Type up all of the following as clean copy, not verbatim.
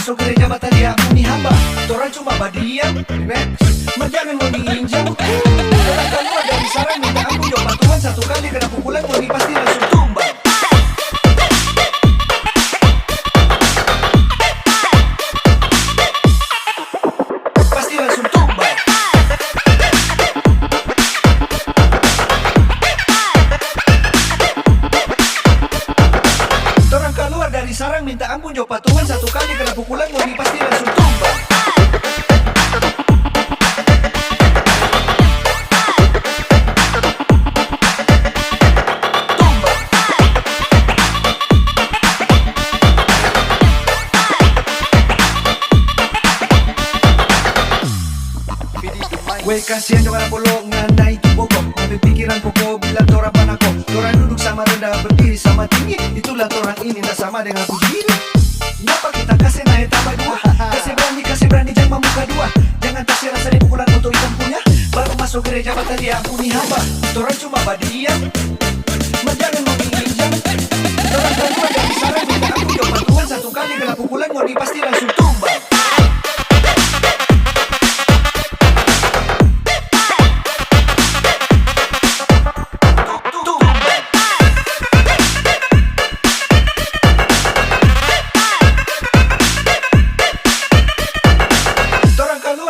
masuk gereja mata dia ampuni hamba. Torang cuma badiam, jangan mau diinjak. Orang keluar dari sarang minta ampun jawab Tuhan satu kali kena pukulan mau pasti langsung tumbang. Pasti langsung tumbang. Torang keluar dari sarang minta ampun jawab Tuhan satu kali kena pukulan mau pasti langsung tumbang. Weh kasihan jangan bolongan naik bokok. Tapi pikiran pokok bilang torang panako. Torang duduk sama rendah berdiri sama tinggi. Itulah torang ini tak sama dengan aku diri. Kenapa kita kasih naik tambah dua? Kasih berani jangan membuka dua. Jangan kasih rasa di pukulan motor hitam punya. Baru masuk gereja mata dia ampuni hamba. Torang cuma badiam, jangan mau diinjak. Torang keluar dari sarang minta ampun jawab Tuhan satu kali kena pukulan mau pasti langsung tumbang.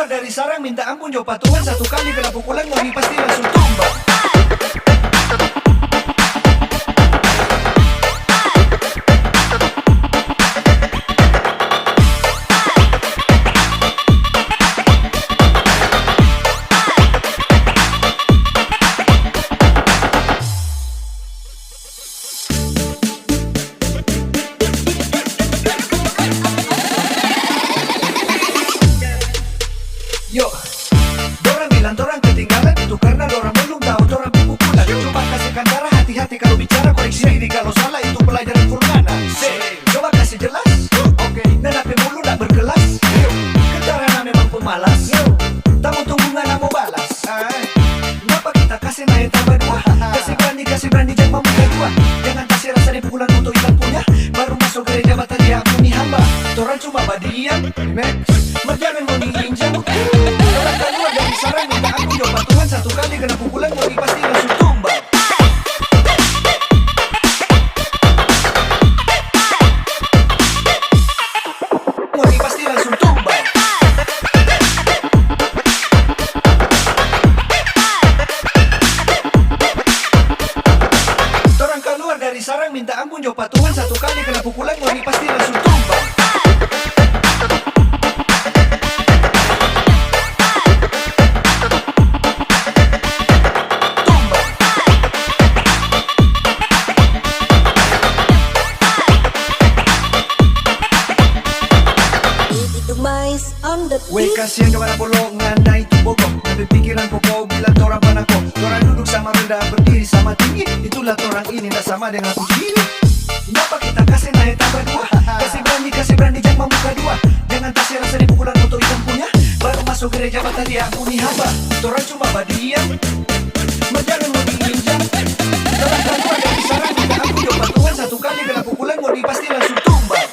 Dari sarang minta ampun jawab Tuhan satu kali kena pukulan mau pasti langsung tumbang. Yo, dorang bilang dorang ketinggalan itu karena dorang belum tahu dorang pukulan. Coba kasihkan darah hati-hati kalau bicara koreksi diri kalau salah itu pelajaran Furqana. Coba kasih jelas, oke. Dan apa mulu nak berkelas? Ketarana memang pemalas. Tamu tunggu nggak mau balas. Kenapa kita kasih naik tambah dua? Kasih berani jangan membuka dua. Jangan kasih rasa di pukulan untuk hitam punya. Baru masuk gereja mata dia ampuni hamba. Torang cuma badiam, jangan mau diinjak. Orang keluar dari sarang minta ampun jawab Tuhan satu kali kena pukulan mau pasti langsung tumbang. Mau pasti langsung tumbang. Orang keluar dari sarang minta ampun jawab Tuhan satu kali kena pukulan mau pasti langsung tumbang. Weh kasihan jangan bolongan naik bokok. Tapi pikiran pokok bilang torang panako. Torang duduk sama rendah berdiri sama tinggi. Itulah torang ini tak sama dengan aku sendiri. Kenapa kita kasih naik tambah dua? Kasih berani jangan membuka dua. Jangan kasih rasa di pukulan motor hitam punya. Baru masuk gereja mata dia ampuni hamba. Torang cuma badiam, jangan mau diinjak. Torang keluar dari sarang minta ampun jawab Tuhan satu kali kena pukulan mau pasti langsung tumbang.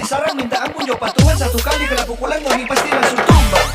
Sarang minta ampun jawab Tuhan satu kali kena pukulan mau pasti langsung tumbang.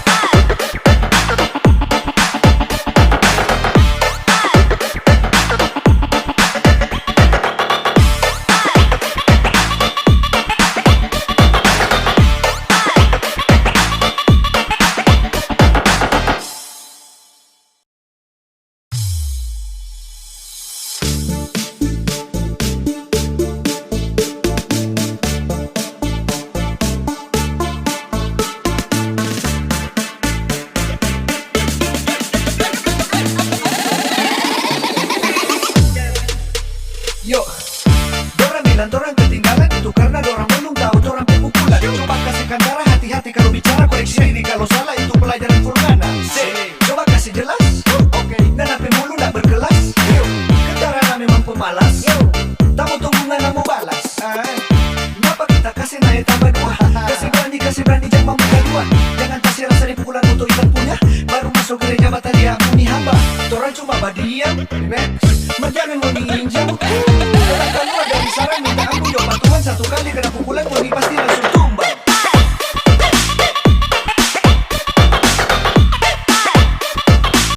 kasih naik tambah dua. Kasih berani jangan membuka dua. Jangan kasih rasa di pukulan untuk ikan punya. Baru masuk gereja mata dia muni hamba. Torang cuma badiam, relax. Majangan mau ninja.